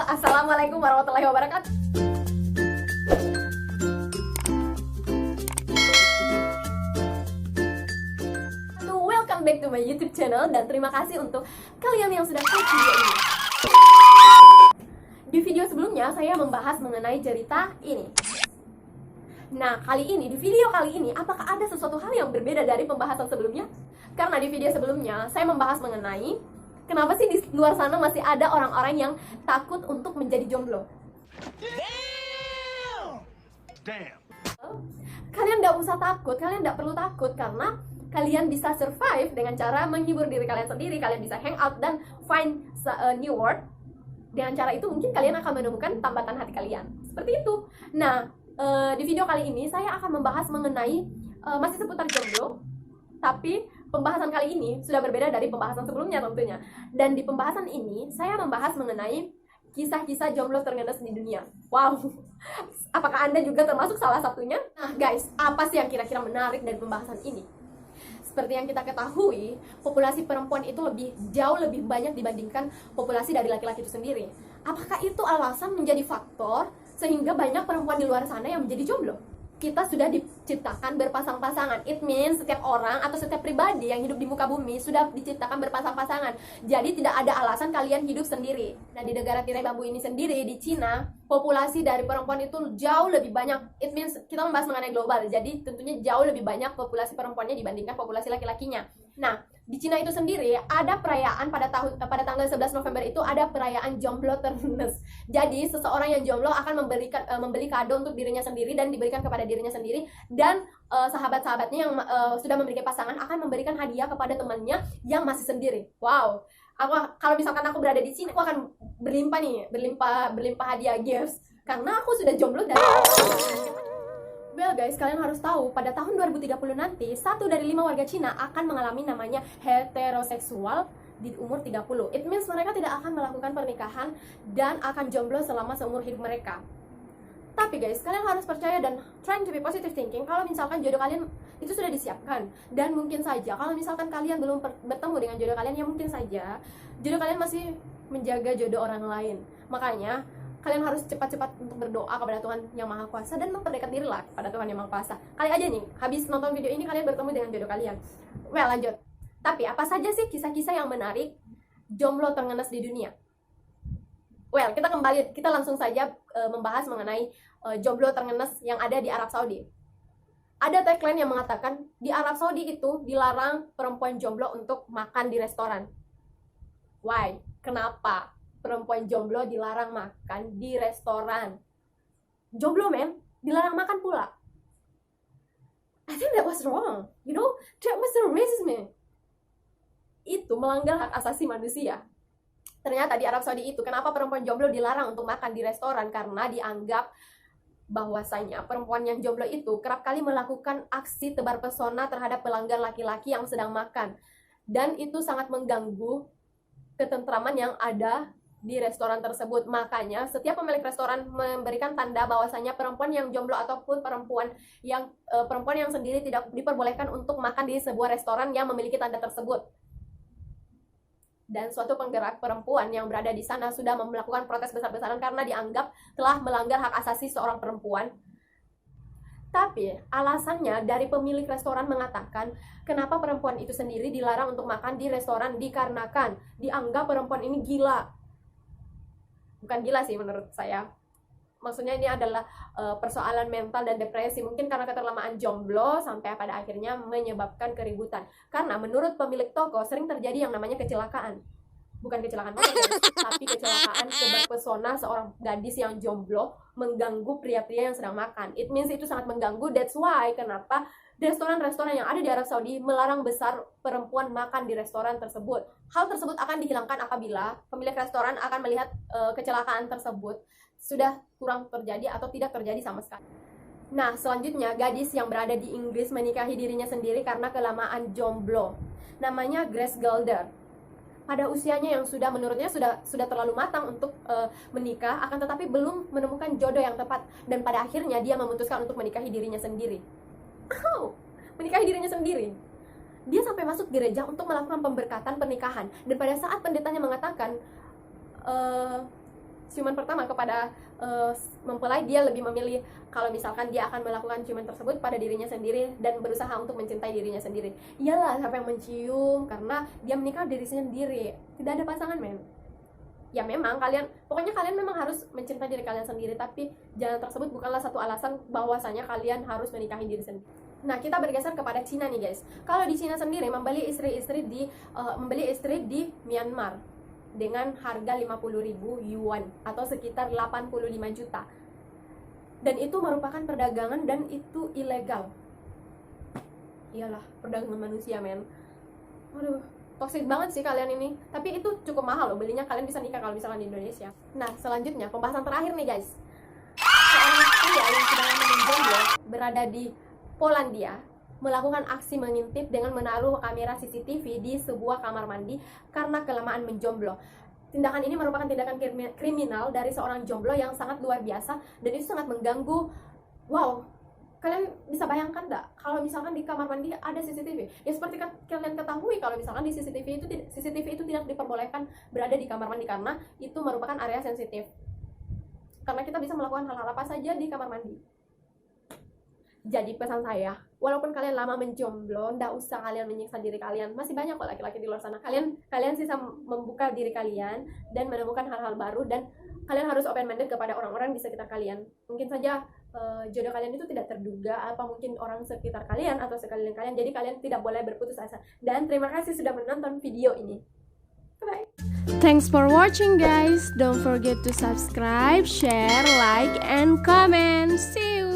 Assalamualaikum warahmatullahi wabarakatuh. Welcome back to my YouTube channel dan terima kasih untuk kalian yang sudah klik video ini. Di video sebelumnya saya membahas mengenai cerita ini. Nah, di video kali ini, apakah ada sesuatu hal yang berbeda dari pembahasan sebelumnya? Karena di video sebelumnya, saya membahas mengenai kenapa sih di luar sana masih ada orang-orang yang takut untuk menjadi jomblo. Damn. Kalian nggak usah takut, kalian nggak perlu takut, karena kalian bisa survive dengan cara menghibur diri kalian sendiri. Kalian bisa hang out dan find a new world. Dengan cara itu mungkin kalian akan menemukan tambatan hati kalian. Seperti itu. Nah, di video kali ini saya akan membahas mengenai masih seputar jomblo, tapi pembahasan kali ini sudah berbeda dari pembahasan sebelumnya tentunya. Dan di pembahasan ini saya membahas mengenai kisah-kisah jomblo terngenes di dunia. Wow, apakah Anda juga termasuk salah satunya? Nah guys, apa sih yang kira-kira menarik dari pembahasan ini? Seperti yang kita ketahui, populasi perempuan itu jauh lebih banyak dibandingkan populasi dari laki-laki itu sendiri. Apakah itu alasan menjadi faktor sehingga banyak perempuan di luar sana yang menjadi jomblo? Kita sudah diciptakan berpasang-pasangan. It means setiap orang atau setiap pribadi yang hidup di muka bumi sudah diciptakan berpasang-pasangan. Jadi tidak ada alasan kalian hidup sendiri. Nah, di negara tirai bambu ini sendiri, di Cina, populasi dari perempuan itu jauh lebih banyak. It means kita membahas mengenai global. Jadi tentunya jauh lebih banyak populasi perempuannya dibandingkan populasi laki-lakinya. Nah, di Cina itu sendiri ada perayaan pada tanggal 11 November itu ada perayaan jomblo terngenes. Jadi seseorang yang jomblo akan membeli kado untuk dirinya sendiri dan diberikan kepada dirinya sendiri, dan sahabat-sahabatnya yang sudah memiliki pasangan akan memberikan hadiah kepada temannya yang masih sendiri. Wow. Kalau misalkan aku berada di sini, aku akan berlimpah hadiah gifts karena aku sudah jomblo dari Well guys, kalian harus tahu, pada tahun 2030 nanti, 1 dari 5 warga Cina akan mengalami namanya heteroseksual di umur 30. It means mereka tidak akan melakukan pernikahan dan akan jomblo selama seumur hidup mereka. Tapi guys, kalian harus percaya dan trying to be positive thinking kalau misalkan jodoh kalian itu sudah disiapkan. Dan mungkin saja, kalau misalkan kalian belum bertemu dengan jodoh kalian, ya mungkin saja jodoh kalian masih menjaga jodoh orang lain. Makanya, kalian harus cepat-cepat untuk berdoa kepada Tuhan Yang Maha Kuasa dan memperdekat dirilah kepada Tuhan Yang Maha Kuasa. Kali aja nih, habis nonton video ini kalian bertemu dengan jodoh kalian. Well, lanjut. Tapi apa saja sih kisah-kisah yang menarik jomblo terngenes di dunia? Well, kita langsung saja membahas mengenai jomblo terngenes yang ada di Arab Saudi. Ada tagline yang mengatakan di Arab Saudi itu dilarang perempuan jomblo untuk makan di restoran. Why? Kenapa perempuan jomblo dilarang makan di restoran? Jomblo men, dilarang makan pula. I think that was wrong. You know, that was racism. Itu melanggar hak asasi manusia. Ternyata di Arab Saudi itu, kenapa perempuan jomblo dilarang untuk makan di restoran? Karena dianggap bahwasanya perempuan yang jomblo itu kerap kali melakukan aksi tebar pesona terhadap pelanggan laki-laki yang sedang makan. Dan itu sangat mengganggu ketentraman yang ada di restoran tersebut. Makanya setiap pemilik restoran memberikan tanda bahwasanya perempuan yang jomblo ataupun perempuan yang sendiri tidak diperbolehkan untuk makan di sebuah restoran yang memiliki tanda tersebut. Dan suatu penggerak perempuan yang berada di sana sudah melakukan protes besar-besaran karena dianggap telah melanggar hak asasi seorang perempuan. Tapi alasannya dari pemilik restoran mengatakan kenapa perempuan itu sendiri dilarang untuk makan di restoran dikarenakan dianggap perempuan ini gila. Bukan gila sih menurut saya. Maksudnya ini adalah persoalan mental dan depresi. Mungkin karena keterlamaan jomblo sampai pada akhirnya menyebabkan keributan. Karena menurut pemilik toko sering terjadi yang namanya kecelakaan. Bukan kecelakaan motor, tapi kecelakaan tebar pesona seorang gadis yang jomblo mengganggu pria-pria yang sedang makan. It means itu sangat mengganggu. That's why kenapa restoran-restoran yang ada di Arab Saudi melarang besar perempuan makan di restoran tersebut. Hal tersebut akan dihilangkan apabila pemilik restoran akan melihat kecelakaan tersebut sudah kurang terjadi atau tidak terjadi sama sekali. Nah, selanjutnya gadis yang berada di Inggris menikahi dirinya sendiri karena kelamaan jomblo. Namanya Grace Gelder. Pada usianya yang menurutnya sudah terlalu matang untuk menikah, akan tetapi belum menemukan jodoh yang tepat, dan pada akhirnya dia memutuskan untuk menikahi dirinya sendiri. Menikahi dirinya sendiri. Dia sampai masuk gereja untuk melakukan pemberkatan pernikahan, dan pada saat pendetanya mengatakan ciuman pertama kepada mempelai, dia lebih memilih kalau misalkan dia akan melakukan ciuman tersebut pada dirinya sendiri dan berusaha untuk mencintai dirinya sendiri. Iyalah, siapa yang mencium karena dia menikah diri sendiri, tidak ada pasangan, men. Ya memang pokoknya kalian memang harus mencintai diri kalian sendiri, tapi jalan tersebut bukanlah satu alasan bahwasanya kalian harus menikahi diri sendiri. Nah, kita bergeser kepada Cina nih guys. Kalau di Cina sendiri membeli istri di Myanmar dengan harga 50.000 yuan atau sekitar 85 juta. Dan itu merupakan perdagangan dan itu ilegal. Iyalah, perdagangan manusia, men. Aduh, toxic banget sih kalian ini. Tapi itu cukup mahal loh belinya, kalian bisa nikah kalau misalkan di Indonesia. Nah, selanjutnya pembahasan terakhir nih guys. Seorang pria yang sedang menjomblo berada di Polandia melakukan aksi mengintip dengan menaruh kamera CCTV di sebuah kamar mandi karena kelamaan menjomblo. Tindakan ini merupakan tindakan kriminal dari seorang jomblo yang sangat luar biasa dan itu sangat mengganggu. Wow, kalian bisa bayangkan nggak kalau misalkan di kamar mandi ada CCTV? Ya seperti kalian ketahui kalau misalkan di CCTV itu tidak diperbolehkan berada di kamar mandi karena itu merupakan area sensitif. Karena kita bisa melakukan hal-hal apa saja di kamar mandi. Jadi pesan saya, walaupun kalian lama menjomblo, nggak usah kalian menyiksa diri kalian. Masih banyak kok laki-laki di luar sana. Kalian sisa membuka diri kalian dan menemukan hal-hal baru, dan kalian harus open-minded kepada orang-orang di sekitar kalian. Mungkin saja jodoh kalian itu tidak terduga, apa mungkin orang sekitar kalian atau sekeliling kalian. Jadi kalian tidak boleh berputus asa. Dan terima kasih sudah menonton video ini. Bye. Thanks for watching guys. Don't forget to subscribe, share, like, and comment. See you.